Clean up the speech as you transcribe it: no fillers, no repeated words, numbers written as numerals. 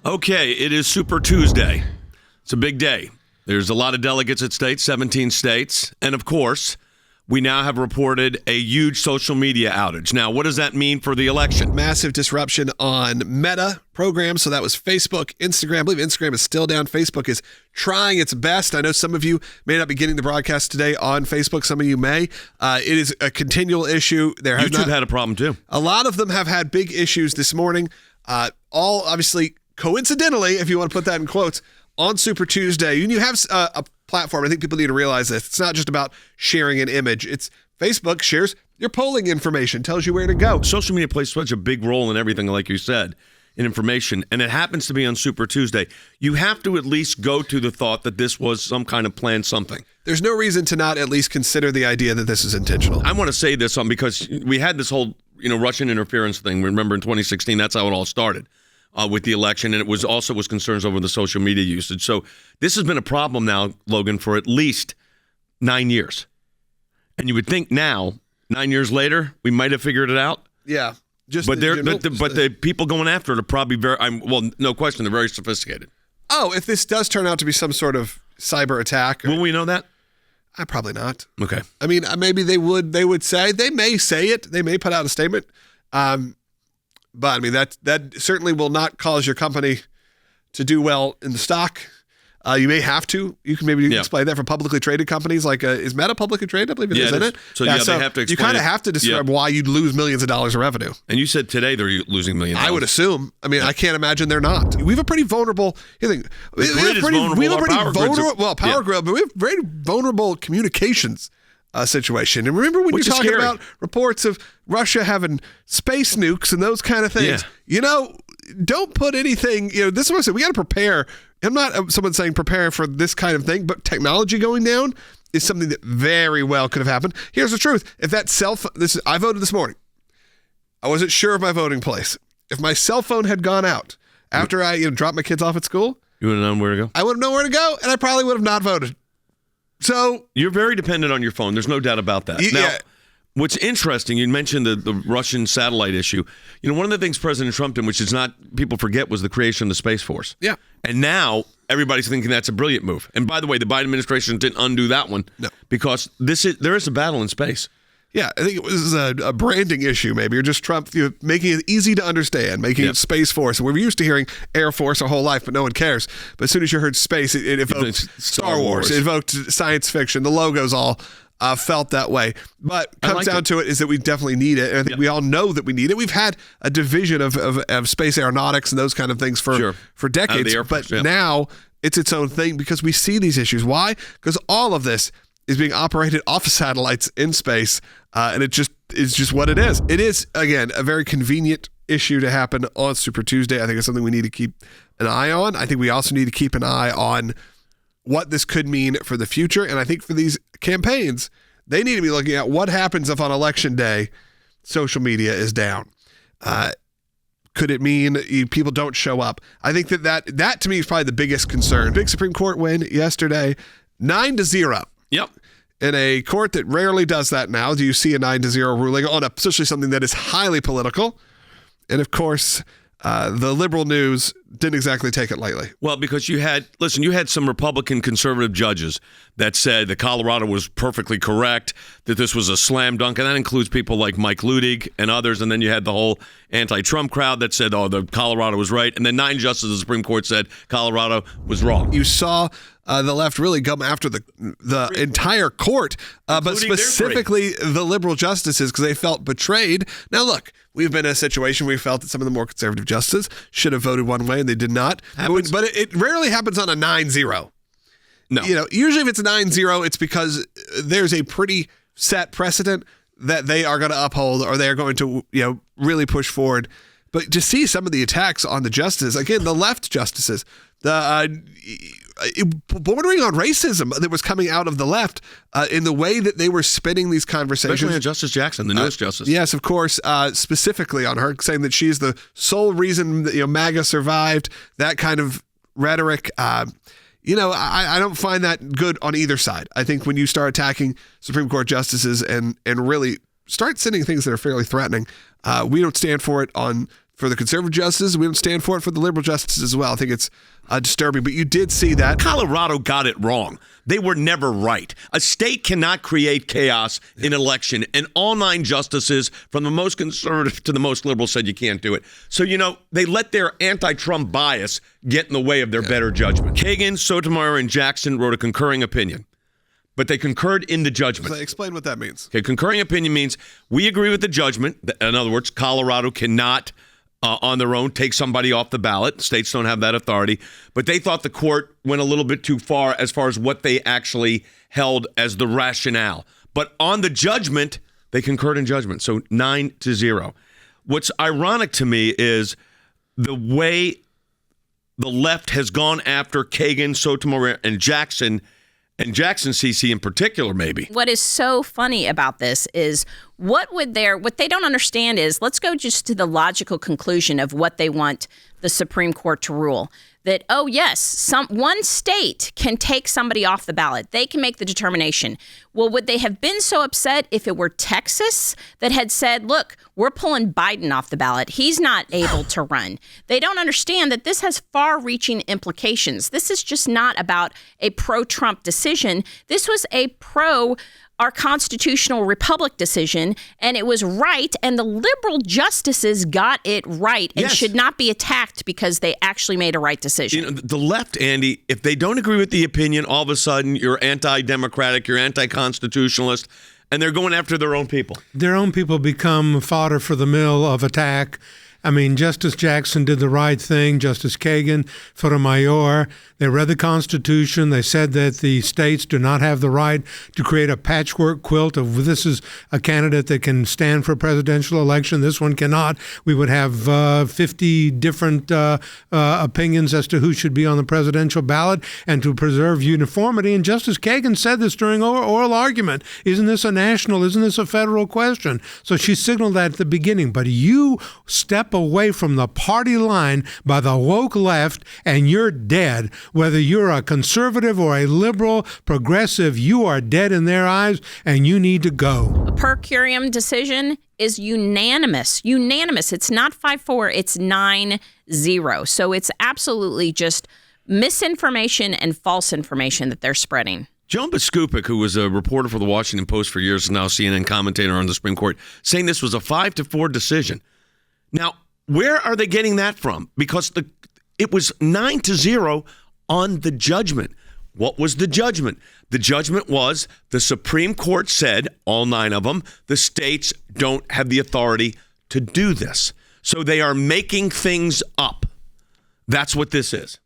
Okay, it is Super Tuesday. It's a big day. There's a lot of delegates at stake, 17 states. And of course, we now have reported a huge social media outage. Now, what does that mean for the election? Massive disruption on Meta programs. So that was Facebook, Instagram. I believe Instagram is still down. Facebook is trying its best. I know some of you may not be getting the broadcast today on Facebook. Some of you may. It is a continual issue. YouTube had a problem too. A lot of them have had big issues this morning. All obviously coincidentally, if you want to put that in quotes, on Super Tuesday. And you have a platform. I think people need to realize this. It's not just about sharing an image. It's Facebook shares your polling information, tells you where to go. Social media plays such a big role in everything, like you said, in information, and it happens to be on Super Tuesday. You have to at least go to the thought that this was some kind of planned something. There's no reason to not at least consider the idea that this is intentional. I want to say this because we had this whole Russian interference thing. Remember in 2016, that's how it all started. With the election, and it was concerns over the social media usage. So this has been a problem now, Logan, for at least 9 years. And you would think now, 9 years later, we might have figured it out. Yeah. But the people going after it are probably no question, they're very sophisticated. Oh, if this does turn out to be some sort of cyber attack. Will we know that? Probably not. Okay. I mean, maybe they would say, they may say it. They may put out a statement. But I mean, that certainly will not cause your company to do well in the stock. You may have to. You can maybe explain that for publicly traded companies. Like, is Meta publicly traded? I believe it is, isn't it? So they have to explain. You kind of have to describe why you'd lose millions of dollars of revenue. And you said today they're losing millions. I would assume. I mean, I can't imagine they're not. We have a pretty vulnerable. We have a pretty vulnerable power grid, but we have very vulnerable communications situation. And remember when you're talking about reports of Russia having space nukes and those kind of things, don't put anything, this is what I said, we got to prepare. I'm not someone saying prepare for this kind of thing, but technology going down is something that very well could have happened. Here's the truth. If that I voted this morning. I wasn't sure of my voting place. If my cell phone had gone out after I dropped my kids off at school, you would have known where to go? I would have known where to go, and I probably would have not voted. So you're very dependent on your phone. There's no doubt about that. Now, what's interesting, you mentioned the Russian satellite issue. One of the things President Trump did, which is not people forget, was the creation of the Space Force. Yeah. And now everybody's thinking that's a brilliant move. And by the way, the Biden administration didn't undo that one. No. Because there is a battle in space. Yeah, I think it was a branding issue maybe, or just Trump making it easy to understand, making it Space Force. We're used to hearing Air Force our whole life, but no one cares. But as soon as you heard space, it evoked Star Wars. It evoked science fiction. The logos all felt that way. But comes down to it is that we definitely need it. And I think we all know that we need it. We've had a division of space aeronautics and those kind of things for decades. But now it's its own thing because we see these issues. Why? Because all of this is being operated off of satellites in space, and it just is just what it is. It is, again, a very convenient issue to happen on Super Tuesday. I think it's something we need to keep an eye on. I think we also need to keep an eye on what this could mean for the future, and I think for these campaigns, they need to be looking at what happens if on Election Day social media is down. Could it mean people don't show up? I think that to me is probably the biggest concern. Big Supreme Court win yesterday, 9-0. Yep. In a court that rarely does that now, do you see a 9-0 ruling on especially something that is highly political? And of course, the liberal news didn't exactly take it lightly. Well, because you had some Republican conservative judges that said that Colorado was perfectly correct, that this was a slam dunk, and that includes people like Mike Ludig and others. And then you had the whole anti-Trump crowd that said, the Colorado was right. And then 9 justices of the Supreme Court said Colorado was wrong. You saw the left really come after the entire court, but specifically the liberal justices because they felt betrayed. Now, look, we've been in a situation where we felt that some of the more conservative justices should have voted one way and they did not. But it rarely happens on a 9-0. No. Usually if it's a 9-0, it's because there's a pretty set precedent that they are going to uphold or they are going to, really push forward. But to see some of the attacks on the justices, again, the left justices, bordering on racism that was coming out of the left in the way that they were spinning these conversations. Especially on Justice Jackson, the newest justice. Yes, of course, specifically on her, saying that she's the sole reason that MAGA survived, that kind of rhetoric. I don't find that good on either side. I think when you start attacking Supreme Court justices and really start sending things that are fairly threatening, we don't stand for it on for the conservative justices. We don't stand for it for the liberal justices as well. I think it's disturbing, but you did see that. Colorado got it wrong. They were never right. A state cannot create chaos in an election, and all 9 justices, from the most conservative to the most liberal, said you can't do it. So, they let their anti-Trump bias get in the way of their better judgment. Kagan, Sotomayor, and Jackson wrote a concurring opinion, but they concurred in the judgment. So explain what that means. Okay, concurring opinion means we agree with the judgment. In other words, Colorado cannot on their own take somebody off the ballot. States don't have that authority. But they thought the court went a little bit too far as what they actually held as the rationale. But on the judgment, they concurred in judgment. So 9-0. What's ironic to me is the way the left has gone after Kagan, Sotomayor, and Jackson CC in particular, maybe. What is so funny about this is what they don't understand is, let's go just to the logical conclusion of what they want the Supreme Court to rule. That, oh yes, one state can take somebody off the ballot. They can make the determination. Well, would they have been so upset if it were Texas that had said, look, we're pulling Biden off the ballot. He's not able to run. They don't understand that this has far-reaching implications. This is just not about a pro-Trump decision. This was a our constitutional republic decision, and it was right, and the liberal justices got it right and should not be attacked because they actually made a right decision. The left, Andy, if they don't agree with the opinion, all of a sudden you're anti-democratic, you're anti-constitutionalist, and they're going after their own people. Their own people become fodder for the mill of attack. I mean, Justice Jackson did the right thing. Justice Kagan, Sotomayor, they read the Constitution. They said that the states do not have the right to create a patchwork quilt of this is a candidate that can stand for a presidential election. This one cannot. We would have 50 different opinions as to who should be on the presidential ballot, and to preserve uniformity. And Justice Kagan said this during oral argument. Isn't this a federal question? So she signaled that at the beginning. But you step away from the party line by the woke left and you're dead. Whether you're a conservative or a liberal, progressive, you are dead in their eyes and you need to go. A per curiam decision is unanimous. It's not 5-4, it's 9-0. So it's absolutely just misinformation and false information that they're spreading. Joan Biskupic, who was a reporter for the Washington Post for years and now CNN commentator on the Supreme Court, saying this was a 5-4 decision. Now, where are they getting that from? Because it was 9-0 on the judgment. What was the judgment? The judgment was the Supreme Court said, all 9 of them, the states don't have the authority to do this. So they are making things up. That's what this is.